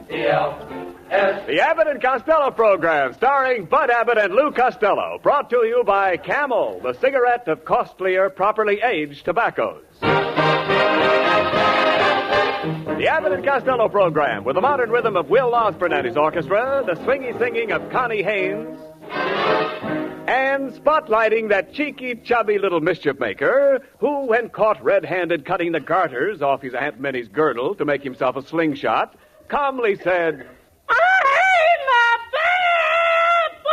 The Abbott and Costello program, starring Bud Abbott and Lou Costello, brought to you by Camel, the cigarette of costlier, properly aged tobaccos. The Abbott and Costello program, with the modern rhythm of Will Osborne and his orchestra, the swingy singing of Connie Haynes, and spotlighting that cheeky, chubby little mischief maker who, when caught red-handed cutting the garters off his Aunt Minnie's girdle to make himself a slingshot, calmly said, I'm a bad boy!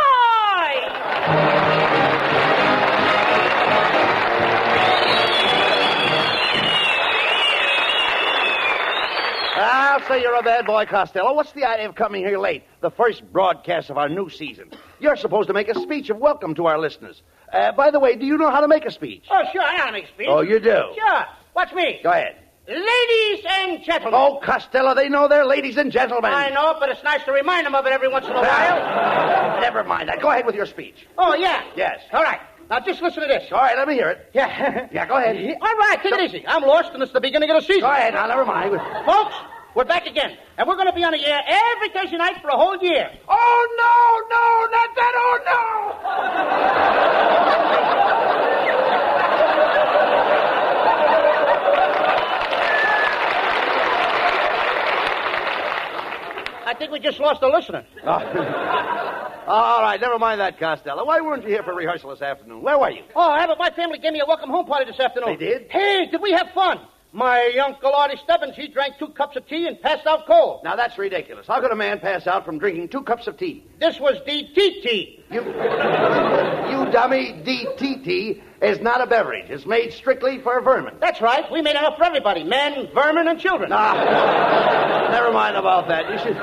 I'll say you're a bad boy, Costello. What's the idea of coming here late? The first broadcast of our new season. You're supposed to make a speech of welcome to our listeners. By the way, do you know how to make a speech? Oh, sure, I know how to make a speech. Oh, you do? Sure. Watch me. Go ahead. Ladies and gentlemen. Oh, Costello, they know they're ladies and gentlemen. I know, but it's nice to remind them of it every once in a while. Never mind that. Go ahead with your speech. Oh, yeah? Yes. All right. Now, just listen to this. All right, let me hear it. Yeah. Yeah, go ahead. All right, take it easy. I'm lost, and it's the beginning of the season. Go ahead now, never mind. Folks, we're back again, and we're going to be on the air every Thursday night for a whole year. Oh, no, not that. Oh, I think we just lost a listener. no. All right, never mind that, Costello. Why weren't you here for rehearsal this afternoon? Where were you? Oh, Abbott, my family gave me a welcome home party this afternoon. They did? Hey, did we have fun? My Uncle Artie Stebbins, he drank 2 cups of tea and passed out cold. Now, that's ridiculous. How could a man pass out from drinking 2 cups of tea? This was DTT. You dummy, DTT is not a beverage. It's made strictly for vermin. That's right. We made enough for everybody. Men, vermin, and children. Never mind about that. You should...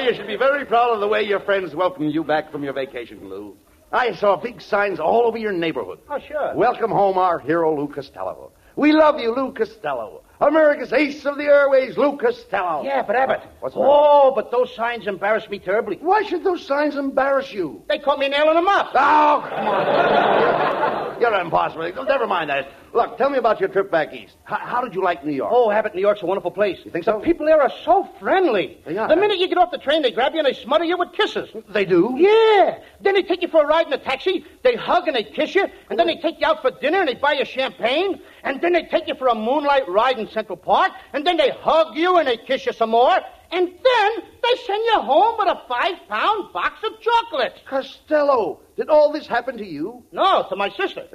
You should be very proud of the way your friends welcomed you back from your vacation, Lou. I saw big signs all over your neighborhood. Oh, sure. Welcome home, our hero, Lou Costello. We love you, Lou Costello. America's ace of the airways, Lou Costello. Yeah, but Abbott. What's the matter? Oh, but those signs embarrassed me terribly. Why should those signs embarrass you? They caught me nailing them up. Oh, come on. You're impossible. Never mind that. Look, tell me about your trip back east. How did you like New York? Oh, Abbott, New York's a wonderful place. You think so? The people there are so friendly. They are. The minute you get off the train, they grab you and they smother you with kisses. They do? Yeah. Then they take you for a ride in a taxi. They hug and they kiss you. And then they take you out for dinner and they buy you champagne. And then they take you for a moonlight ride in Central Park. And then they hug you and they kiss you some more. And then they send you home with a 5-pound box of chocolates. Costello, did all this happen to you? No, to my sister.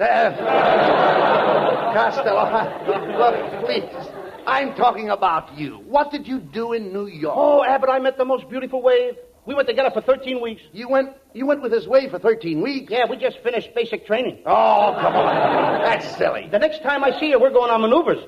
Costello, look, please. I'm talking about you. What did you do in New York? Oh, Abbott, I met the most beautiful wave. We went together for 13 weeks. You went with this wave for 13 weeks? Yeah, we just finished basic training. Oh, come on. That's silly. The next time I see her, we're going on maneuvers.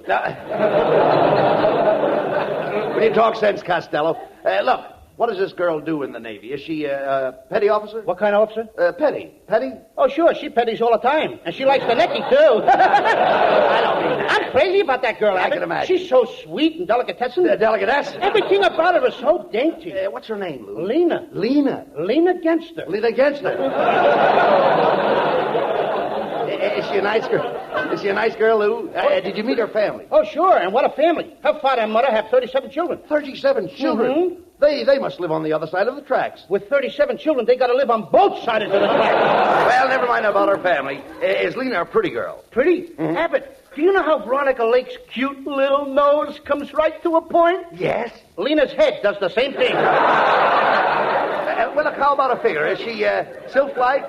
Will you talk sense, Costello? Look, what does this girl do in the Navy? Is she a petty officer? What kind of officer? Petty. Petty? Oh, sure. She petties all the time. And she likes the necky, too. I don't mean that. I'm crazy about that girl, I Abbott. can imagine. She's so sweet and delicatessen. Delicatessen? Everything about her is so dainty. What's her name, Lou? Lena. Lena. Lena Genster. Lena Genster. Is she a nice girl? Is she a nice girl, Lou? Did you meet her family? Oh, sure. And what a family. Her father and mother have 37 children. 37 children? Mm-hmm. They must live on the other side of the tracks. With 37 children, they got to live on both sides of the track. Well, never mind about her family. Is Lena a pretty girl? Pretty? Mm-hmm. Abbott, do you know how Veronica Lake's cute little nose comes right to a point? Yes. Lena's head does the same thing. Well, look, how about a figure? Is she sylph-like?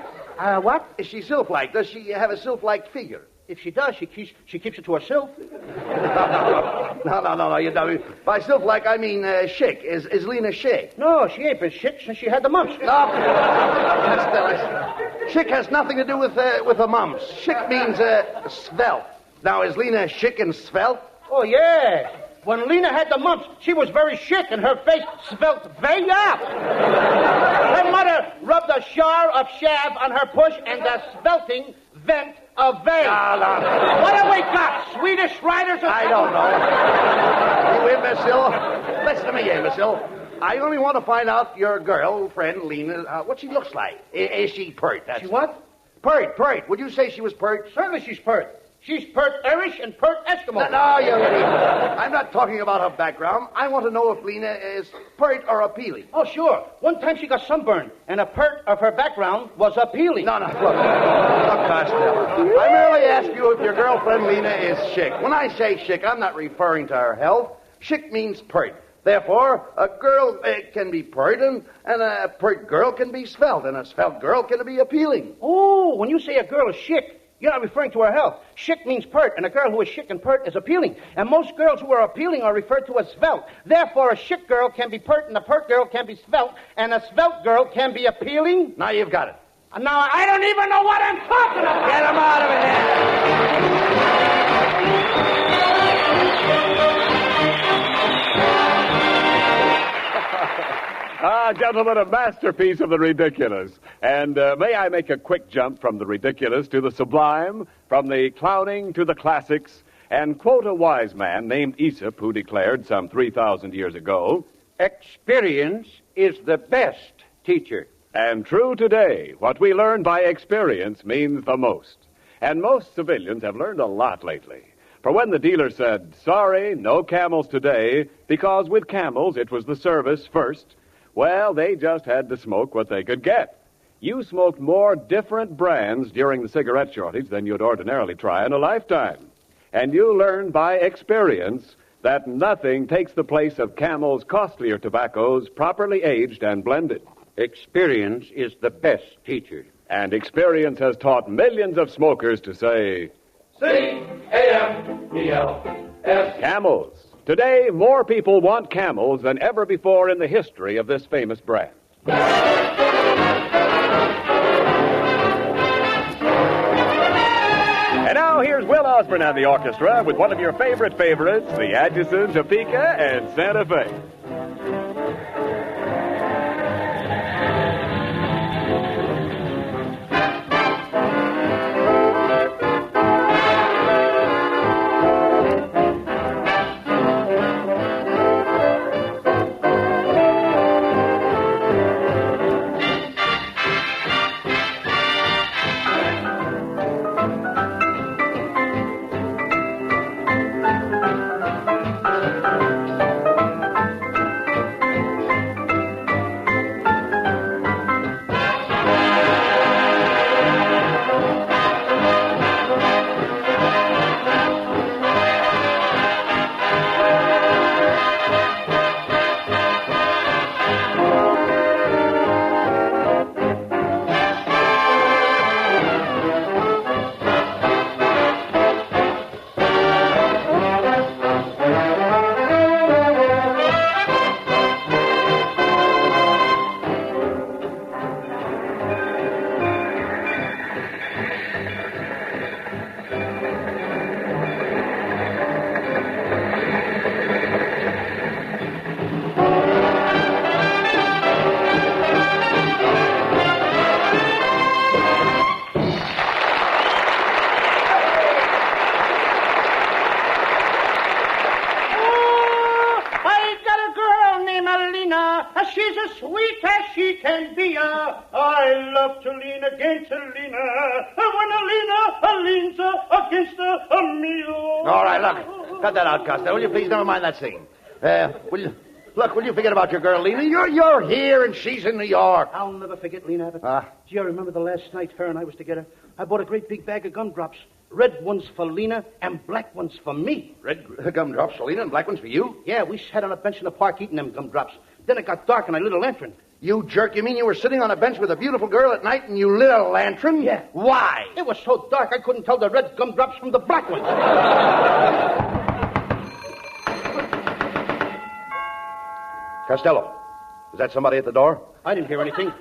What? Is she sylph-like? Does she have a sylph-like figure? If she does, she keeps it to herself. No, you don't. By sylph-like, I mean chic. Is Lena chic? No, she ain't been chic since she had the mumps. No. Chic has nothing to do with the mumps. Chic means svelte. Now, is Lena chic and svelte? Oh, yeah. When Lena had the mumps, she was very chic and her face svelte way up. Her mother rubbed a jar of shave on her push and the svelting went away. No. What have we got? Swedish riders or I don't know. You imbecile. Listen to me, imbecile. I only want to find out your girlfriend, Lena, what she looks like. Is she pert? She what? Pert. Would you say she was pert? Certainly she's pert. She's pert Irish and pert Eskimo. No, you idiot. I'm not talking about her background. I want to know if Lena is pert or appealing. Oh, sure. One time she got sunburned, and a pert of her background was appealing. No, look, Costello. I merely ask you if your girlfriend Lena is chic. When I say chic, I'm not referring to her health. Chic means pert. Therefore, a girl can be pert, and a pert girl can be svelte, and a svelte girl can be appealing. Oh, when you say a girl is chic, you're not referring to her health. Chic means pert, and a girl who is chic and pert is appealing. And most girls who are appealing are referred to as svelte. Therefore, a chic girl can be pert, and a pert girl can be svelte, and a svelte girl can be appealing. Now you've got it. And now I don't even know what I'm talking about. Get him out of here. Gentlemen, a masterpiece of the ridiculous. And may I make a quick jump from the ridiculous to the sublime, from the clowning to the classics, and quote a wise man named Aesop who declared some 3,000 years ago, experience is the best teacher. And true today, what we learn by experience means the most. And most civilians have learned a lot lately. For when the dealer said, sorry, no camels today, because with camels it was the service first, well, they just had to smoke what they could get. You smoked more different brands during the cigarette shortage than you'd ordinarily try in a lifetime. And you learned by experience that nothing takes the place of Camel's costlier tobaccos properly aged and blended. Experience is the best teacher. And experience has taught millions of smokers to say, C-A-M-E-L-S. Camels. Today, more people want Camels than ever before in the history of this famous brand. And now here's Will Osborne and the orchestra with one of your favorite favorites, the Atchison, Topeka, and Santa Fe. She's as sweet as she can be. I love to lean against Alina. When Alina leans against me. All right, look. Cut that out, Costello. Will you please never mind that scene? Will you forget about your girl, Lena? You're here and she's in New York. I'll never forget Lena Abbott. Gee, I remember the last night her and I was together. I bought a great big bag of gumdrops. Red ones for Lena and black ones for me. Red gumdrops for Lena and black ones for you? Yeah, we sat on a bench in the park eating them gumdrops. Then it got dark and I lit a lantern. You jerk, you mean you were sitting on a bench with a beautiful girl at night and you lit a lantern? Yeah. Why? It was so dark I couldn't tell the red gumdrops from the black ones. Costello, is that somebody at the door? I didn't hear anything.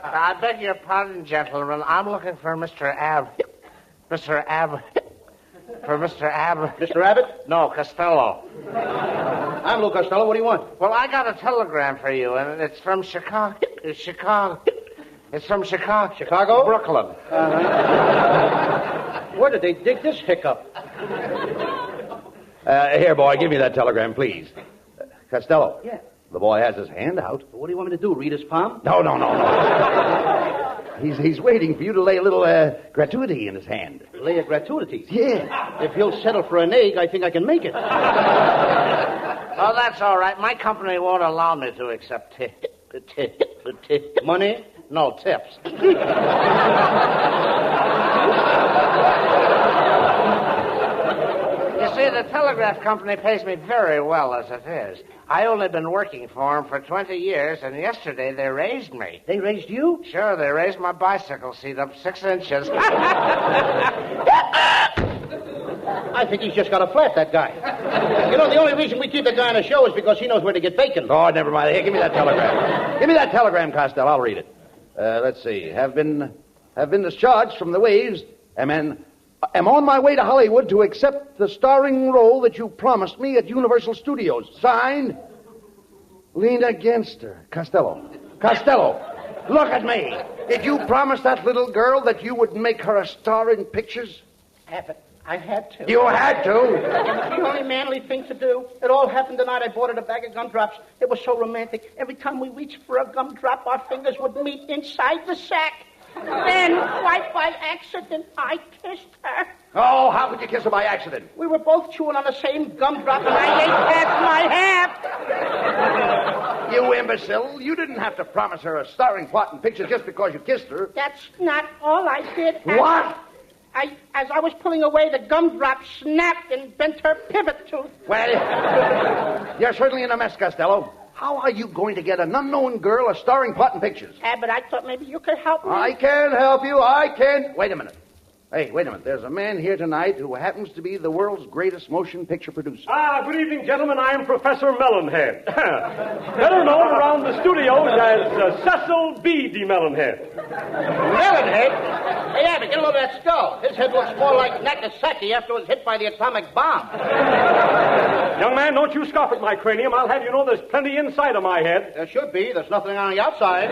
I beg your pardon, gentlemen. I'm looking for Mr. Abbott. Mr. Abbott. For Mr. Abbott. Mr. Abbott? No, Costello. I'm Lou Costello. What do you want? Well, I got a telegram for you, and it's from Chicago. Chicago. It's from Chicago. Chicago? Brooklyn. Where did they dig this hiccup? Here, boy, give me that telegram, please. Costello. Yeah. The boy has his hand out. What do you want me to do, read his palm? No. He's waiting for you to lay a little gratuity in his hand. Lay a gratuity? Yeah. If he'll settle for an egg, I think I can make it. Oh, that's all right. My company won't allow me to accept Money? No, tips. You see, the telegraph company pays me very well as it is. I only been working for them for 20 years, and yesterday they raised me. They raised you? Sure, they raised my bicycle seat up 6 inches. I think he's just got a flat, that guy. You know, the only reason we keep the guy on the show is because he knows where to get bacon. Oh, never mind. Here, give me that telegram. Give me that telegram, Costello. I'll read it. Let's see. Have been discharged from the waves. Am on my way to Hollywood to accept the starring role that you promised me at Universal Studios. Signed, Lena Genster. Costello. Costello, look at me. Did you promise that little girl that you would make her a star in pictures? Abbott, I had to. You had to? It's the only manly thing to do. It all happened the night I bought her a bag of gumdrops. It was so romantic. Every time we reached for a gumdrop, our fingers would meet inside the sack. Then, quite by accident, I kissed her. Oh, how could you kiss her by accident? We were both chewing on the same gumdrop, and I ate past my half. You imbecile. You didn't have to promise her a starring part in pictures just because you kissed her. That's not all I did. What? As I was pulling away, the gumdrop snapped and bent her pivot tooth. Well, you're certainly in a mess, Costello. How are you going to get an unknown girl a starring part in pictures? Abbott, I thought maybe you could help me. I can't help you. I can't. Wait a minute. Hey, wait a minute. There's a man here tonight who happens to be the world's greatest motion picture producer. Good evening, gentlemen. I am Professor Melonhead. Better known around the studios as Cecil B. D. Melonhead. Melonhead? Hey, Abbott, get a load of that skull. His head looks more like Nagasaki after it was hit by the atomic bomb. Young man, don't you scoff at my cranium. I'll have you know there's plenty inside of my head. There should be. There's nothing on the outside.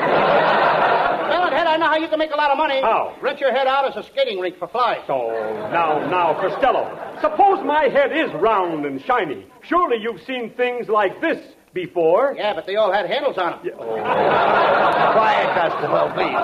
Melonhead, I know how you can make a lot of money. How? Rent your head out as a skating rink for flies. Oh, now, Costello. Suppose my head is round and shiny. Surely you've seen things like this before. Yeah, but they all had handles on them. Yeah, oh. Quiet, Costello, please.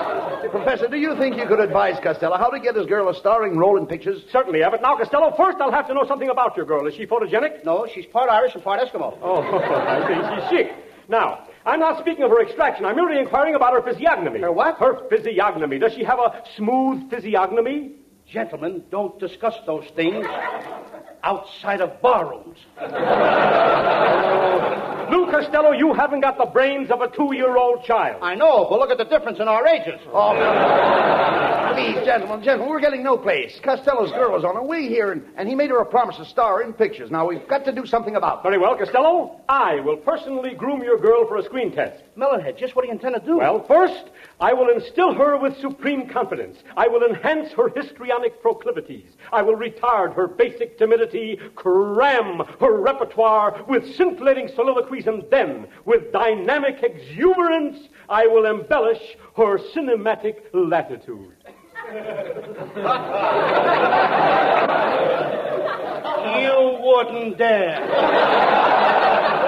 Professor, do you think you could advise Costello how to get his girl a starring role in pictures? Certainly, Abbott. Now, Costello, first I'll have to know something about your girl. Is she photogenic? No, she's part Irish and part Eskimo. Oh, I see. She's chic. Now, I'm not speaking of her extraction. I'm merely inquiring about her physiognomy. Her what? Her physiognomy. Does she have a smooth physiognomy? Gentlemen, don't discuss those things outside of barrooms. Lou Costello, you haven't got the brains of a 2-year-old child. I know, but look at the difference in our ages. Oh, please, gentlemen, we're getting no place. Costello's girl is on her way here, and he made her a promise to star in pictures. Now, we've got to do something about it. Very well, Costello. I will personally groom your girl for a screen test. Melonhead, just what do you intend to do? Well, first, I will instill her with supreme confidence. I will enhance her histrionic proclivities. I will retard her basic timidity, cram her repertoire with scintillating soliloquies, and then, with dynamic exuberance, I will embellish her cinematic latitude. You wouldn't dare.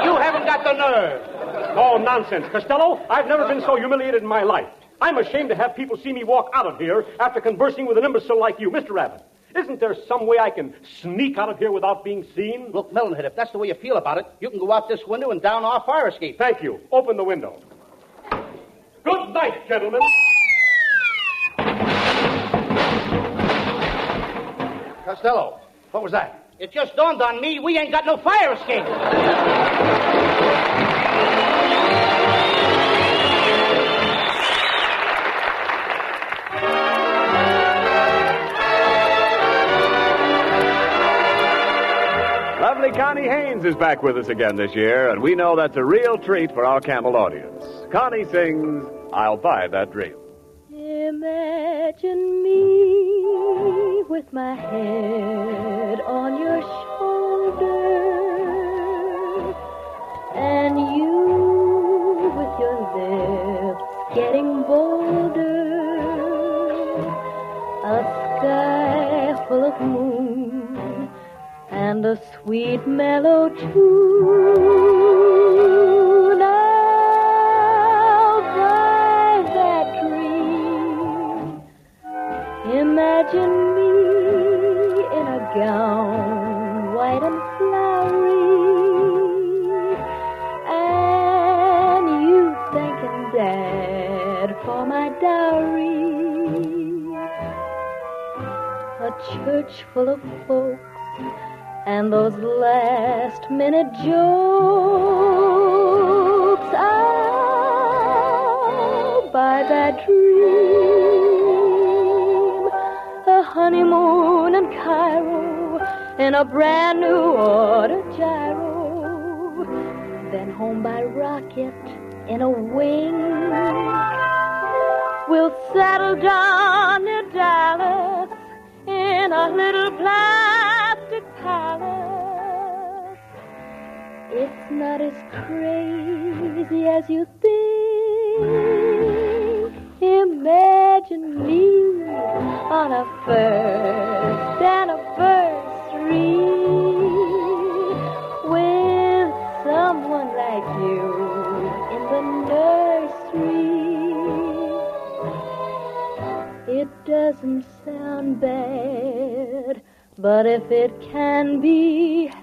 You haven't got the nerve. Oh, nonsense, Costello. I've never been so humiliated in my life. I'm ashamed to have people see me walk out of here after conversing with an imbecile like you, Mr. Abbott. Isn't there some way I can sneak out of here without being seen? Look, Melonhead, if that's the way you feel about it, you can go out this window and down our fire escape. Thank you. Open the window. Good night, gentlemen. Costello, what was that? It just dawned on me we ain't got no fire escape. Lovely Connie Haynes is back with us again this year, and we know that's a real treat for our Camel audience. Connie sings, I'll Buy That Dream. Imagine me with my head on your shoulder, and you with your lips getting bolder, a sky full of moon and a sweet mellow tune. I'll buy that dream gown, white and flowery, and you thanking Dad for my dowry. A church full of folks and those last-minute jokes. I'll buy that dream, a honeymoon in Cairo in a brand new order gyro, then home by rocket in a wing. We'll settle down near Dallas in a little plastic palace. It's not as crazy as you think. Imagine me on a first anniversary with someone like you in the nursery. It doesn't sound bad, but if it can be had,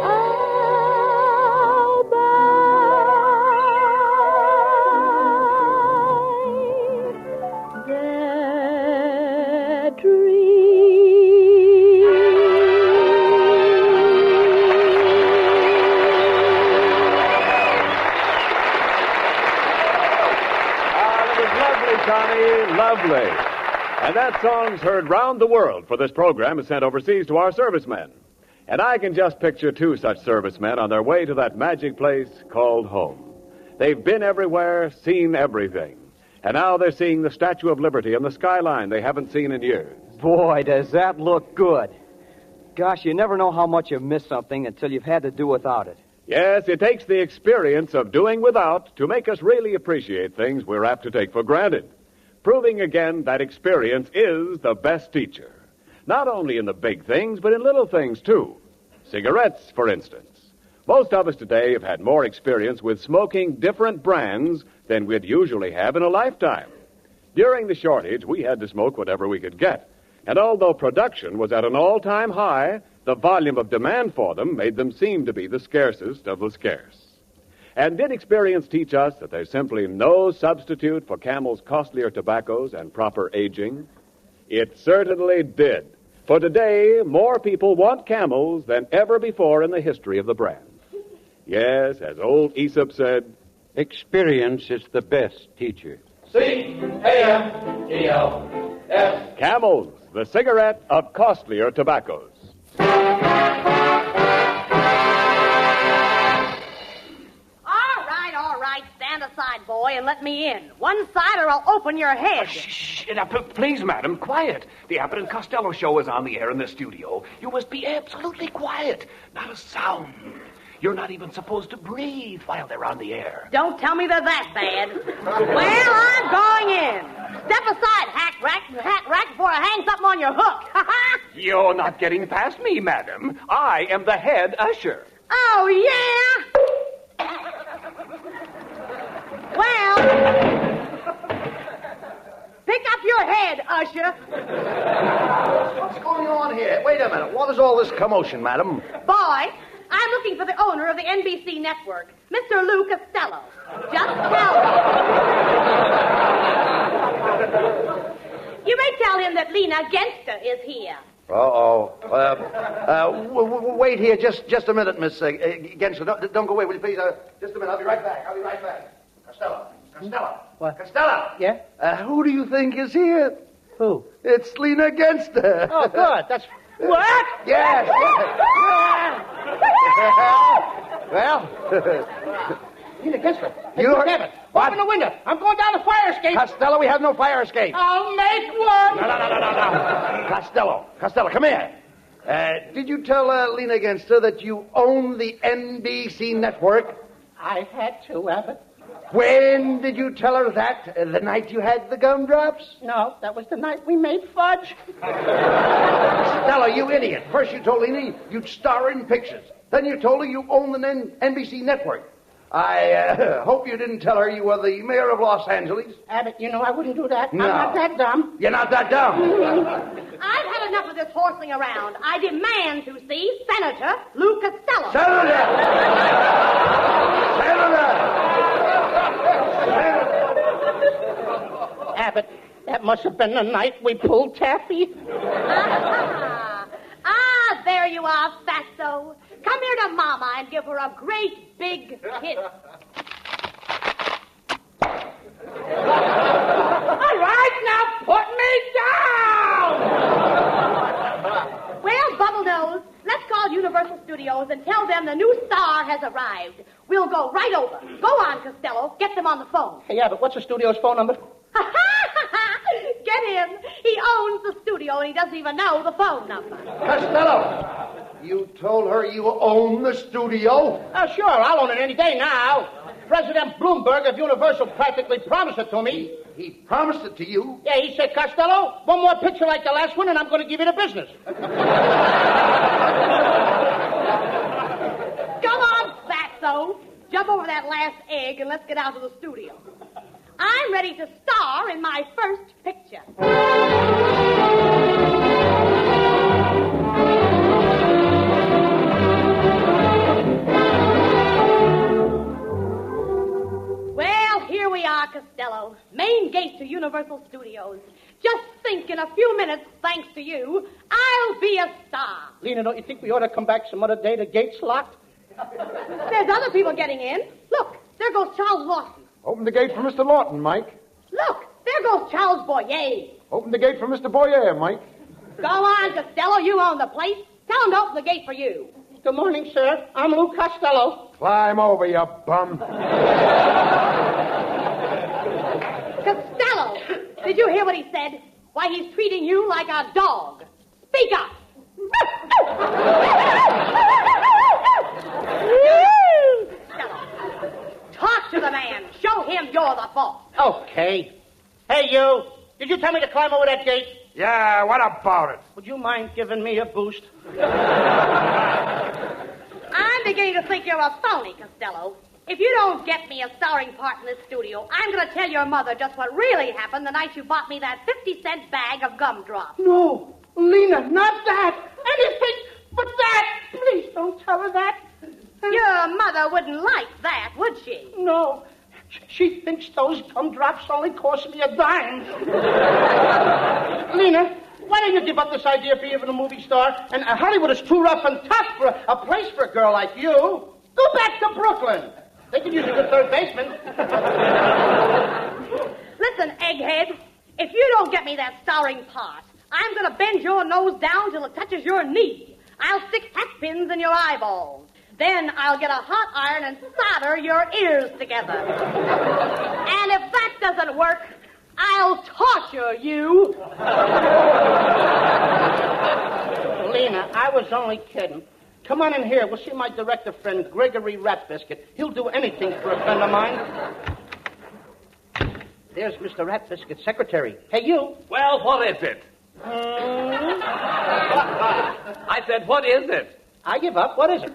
I'll buy that dream. It was lovely, Connie, lovely. And that song's heard round the world, for this program is sent overseas to our servicemen. And I can just picture two such servicemen on their way to that magic place called home. They've been everywhere, seen everything. And now they're seeing the Statue of Liberty and the skyline they haven't seen in years. Boy, does that look good. Gosh, you never know how much you've missed something until you've had to do without it. Yes, it takes the experience of doing without to make us really appreciate things we're apt to take for granted. Proving again that experience is the best teacher. Not only in the big things, but in little things, too. Cigarettes, for instance. Most of us today have had more experience with smoking different brands than we'd usually have in a lifetime. During the shortage, we had to smoke whatever we could get. And although production was at an all-time high, the volume of demand for them made them seem to be the scarcest of the scarce. And did experience teach us that there's simply no substitute for Camel's costlier tobaccos and proper aging? It certainly did. For today, more people want Camels than ever before in the history of the brand. Yes, as old Aesop said, experience is the best teacher. C-A-M-E-L-S. Camels, the cigarette of costlier tobaccos. Stand aside, boy, and let me in. One side or I'll open your head. Shh. Now, please, madam, quiet. The Abbott and Costello show is on the air in the studio. You must be absolutely quiet. Not a sound. You're not even supposed to breathe while they're on the air. Don't tell me they're that bad. Well, I'm going in. Step aside, hat rack, before I hang something on your hook. You're not getting past me, madam. I am the head usher. Oh, yeah? Well, pick up your head, usher. What's going on here? Wait a minute. What is all this commotion, madam? Boy, I'm looking for the owner of the NBC network, Mr. Lou Costello. Just tell him. You may tell him that Lena Genster is here. Wait here just a minute, Miss Gensler. Don't go away, will you please? Just a minute. I'll be right back. Costello. What? Costello. Yeah? Who do you think is here? Who? It's Lena Genster. Oh, good. That's... What? Yes. Well... Lena Genster. You heard Abbott. Open the window. I'm going down the fire escape. Costello, we have no fire escape. I'll make one. No. Costello, come here. Did you tell Lena Genster that you own the NBC network? I had to, Abbott. When did you tell her that? The night you had the gumdrops? No, that was the night we made fudge. Costello, you idiot. First you told Lena you'd star in pictures. Then you told her you own the NBC network. I hope you didn't tell her you were the mayor of Los Angeles. Abbott, you know I wouldn't do that. No. I'm not that dumb. You're not that dumb. I've had enough of this horsing around. I demand to see Senator Lou Costello. Senator! Abbott, that must have been the night we pulled Taffy. There you are, Fatso. Come here to Mama and give her a great big kiss. All right, now put me down! Well, Bubble Nose, let's call Universal Studios and tell them the new star has arrived. We'll go right over. Go on, Costello. Get them on the phone. Hey, Abbott, what's the studio's phone number? Get him. He owns the studio and he doesn't even know the phone number. Costello, you told her you own the studio? Oh, sure, I'll own it any day now. President Bloomberg of Universal practically promised it to me. He promised it to you? Yeah, he said, Costello, one more picture like the last one and I'm going to give you the business. Come on, Fatso. Jump over that last egg and let's get out to the studio. I'm ready to star in my first picture. Well, here we are, Costello. Main gate to Universal Studios. Just think, in a few minutes, thanks to you, I'll be a star. Lena, don't you think we ought to come back some other day? The gate's locked. There's other people getting in. Look, there goes Charles Lawson. Open the gate for Mr. Lawton, Mike. Look, there goes Charles Boyer. Open the gate for Mr. Boyer, Mike. Go on, Costello. You own the place. Tell him to open the gate for you. Good morning, sir. I'm Lou Costello. Climb over, you bum. Costello, did you hear what he said? Why, he's treating you like a dog. Speak up. Talk to the man. Show him you're the boss. Okay. Hey, you. Did you tell me to climb over that gate? Yeah, what about it? Would you mind giving me a boost? I'm beginning to think you're a phony, Costello. If you don't get me a starring part in this studio, I'm going to tell your mother just what really happened the night you bought me that 50-cent bag of gumdrops. No, Lena, not that. Anything but that. Please don't tell her that. Your mother wouldn't like that, would she? No. She thinks those gumdrops only cost me a dime. Lena, why don't you give up this idea of being a movie star? And Hollywood is too rough and tough for a place for a girl like you. Go back to Brooklyn. They could use a good third baseman. Listen, egghead, if you don't get me that starring part, I'm going to bend your nose down till it touches your knee. I'll stick hat pins in your eyeballs. Then I'll get a hot iron and solder your ears together. And if that doesn't work, I'll torture you. Lena, I was only kidding. Come on in here. We'll see my director friend, Gregory Ratbiscuit. He'll do anything for a friend of mine. There's Mr. Ratbiscuit's secretary. Hey, you. Well, what is it? I said, what is it? I give up. What is it?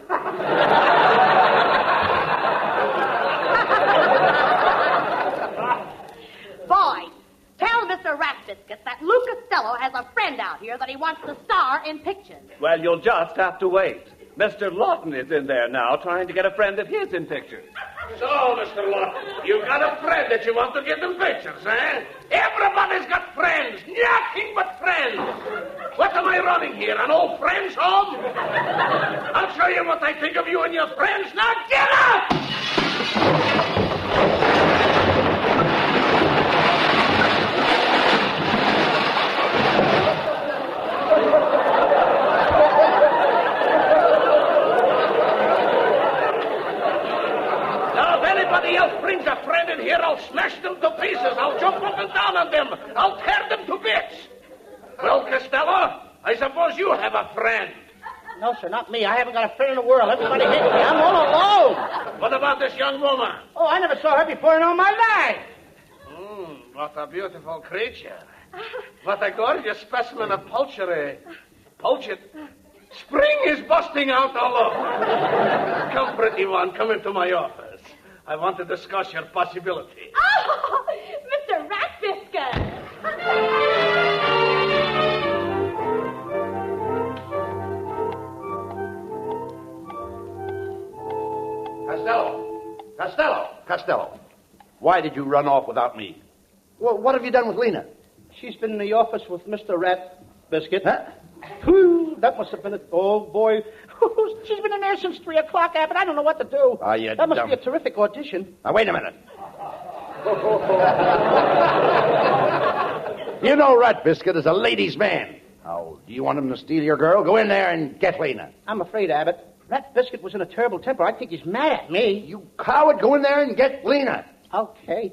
Boy, tell Mr. Ratbiscuit that Lou Costello has a friend out here that he wants to star in pictures. Well, you'll just have to wait. Mr. Lawton is in there now trying to get a friend of his in pictures. So, Mr. Lawton, you got a friend that you want to get in pictures, eh? Everybody's got friends. Nothing but friends. What am I running here, an old friend's home? I'll show you what I think of you and your friends. Now get up! Anybody else brings a friend in here, I'll smash them to pieces. I'll jump up and down on them. I'll tear them to bits. Well, Costello, I suppose you have a friend. No, sir, not me. I haven't got a friend in the world. Everybody hates me. I'm all alone. What about this young woman? Oh, I never saw her before in all my life. What a beautiful creature. What a gorgeous specimen of poultry. Poultry? Spring is busting out all over. Come, pretty one, come into my office. I want to discuss your possibility. Oh, Mr. Rat Biscuit. Costello. Why did you run off without me? Well, what have you done with Lena? She's been in the office with Mr. Rat Biscuit. Huh? Whew, that must have been it. Oh, boy. She's been in there since 3 o'clock, Abbott. I don't know what to do. That must be a terrific audition. Now, wait a minute. You know Rat Biscuit is a ladies' man. Oh, do you want him to steal your girl? Go in there and get Lena. I'm afraid, Abbott. Rat Biscuit was in a terrible temper. I think he's mad at me. You coward, go in there and get Lena. Okay.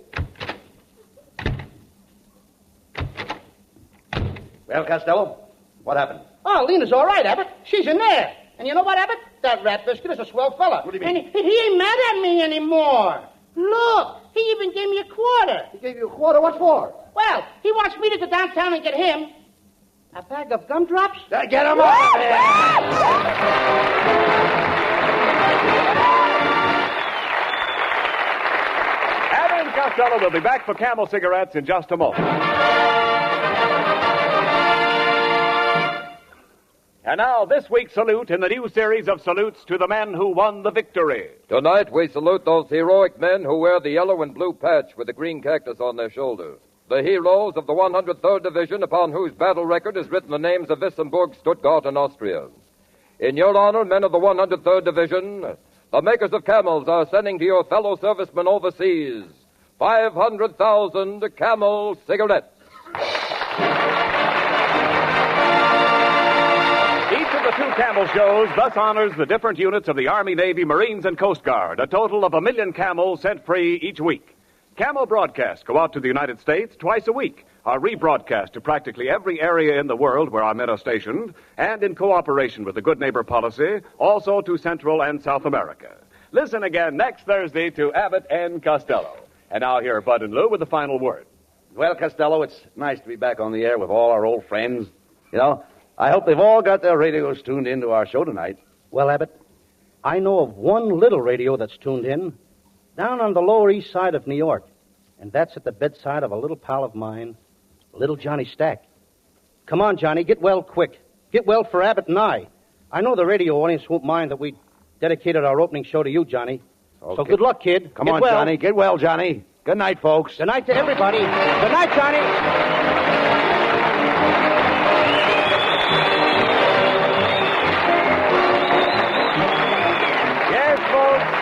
Well, Costello, what happened? Oh, Lena's all right, Abbott. She's in there. And you know what, Abbott? That Rat Biscuit is a swell fella. What do you mean? And he ain't mad at me anymore. Look, he even gave me a quarter. He gave you a quarter? What for? Well, he wants me to go downtown and get him a bag of gumdrops. Get him out of here! Abbott and Costello will be back for Camel cigarettes in just a moment. And now, this week's salute in the new series of salutes to the men who won the victory. Tonight, we salute those heroic men who wear the yellow and blue patch with the green cactus on their shoulder. The heroes of the 103rd Division, upon whose battle record is written the names of Wissembourg, Stuttgart, and Austria. In your honor, men of the 103rd Division, the makers of camels are sending to your fellow servicemen overseas 500,000 Camel cigarettes. Each of the two Camel shows thus honors the different units of the Army, Navy, Marines, and Coast Guard, a total of 1 million camels sent free each week. Camel broadcasts go out to the United States twice a week, are rebroadcast to practically every area in the world where our men are stationed, and in cooperation with the Good Neighbor policy, also to Central and South America. Listen again next Thursday to Abbott and Costello. And now here are Bud and Lou with the final word. Well, Costello, it's nice to be back on the air with all our old friends. You know, I hope they've all got their radios tuned into our show tonight. Well, Abbott, I know of one little radio that's tuned in down on the Lower East Side of New York. And that's at the bedside of a little pal of mine, little Johnny Stack. Come on, Johnny, get well quick. Get well for Abbott and I. I know the radio audience won't mind that we dedicated our opening show to you, Johnny. Okay. So good luck, kid. Come on, well. Johnny. Get well, Johnny. Good night, folks. Good night to everybody. Good night, Johnny.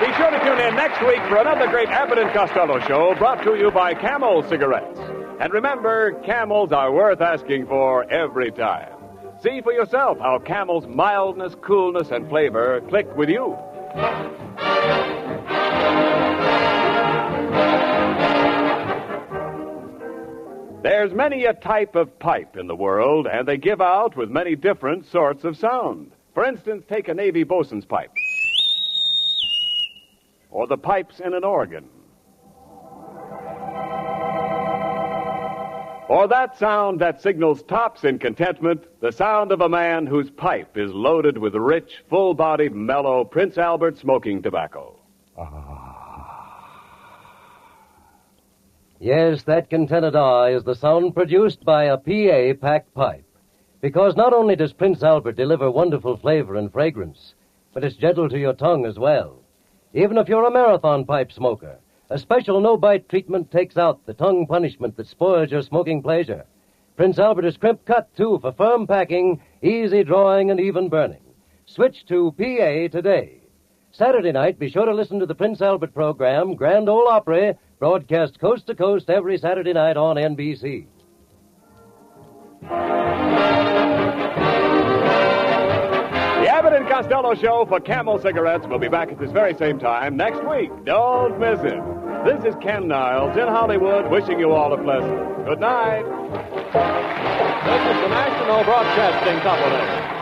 Be sure to tune in next week for another great Abbott and Costello show brought to you by Camel cigarettes. And remember, Camels are worth asking for every time. See for yourself how Camel's mildness, coolness, and flavor click with you. There's many a type of pipe in the world, and they give out with many different sorts of sound. For instance, take a Navy bosun's pipe. Or the pipes in an organ. Or that sound that signals tops in contentment, the sound of a man whose pipe is loaded with rich, full-bodied, mellow Prince Albert smoking tobacco. Yes, that contented is the sound produced by a PA-packed pipe. Because not only does Prince Albert deliver wonderful flavor and fragrance, but it's gentle to your tongue as well. Even if you're a marathon pipe smoker, a special no-bite treatment takes out the tongue punishment that spoils your smoking pleasure. Prince Albert is crimp-cut, too, for firm packing, easy drawing, and even burning. Switch to PA today. Saturday night, be sure to listen to the Prince Albert program, Grand Ole Opry, broadcast coast to coast every Saturday night on NBC. The Abbott and Costello Show for Camel Cigarettes will be back at this very same time next week. Don't miss it. This is Ken Niles in Hollywood wishing you all a pleasant good night. This is the National Broadcasting Company.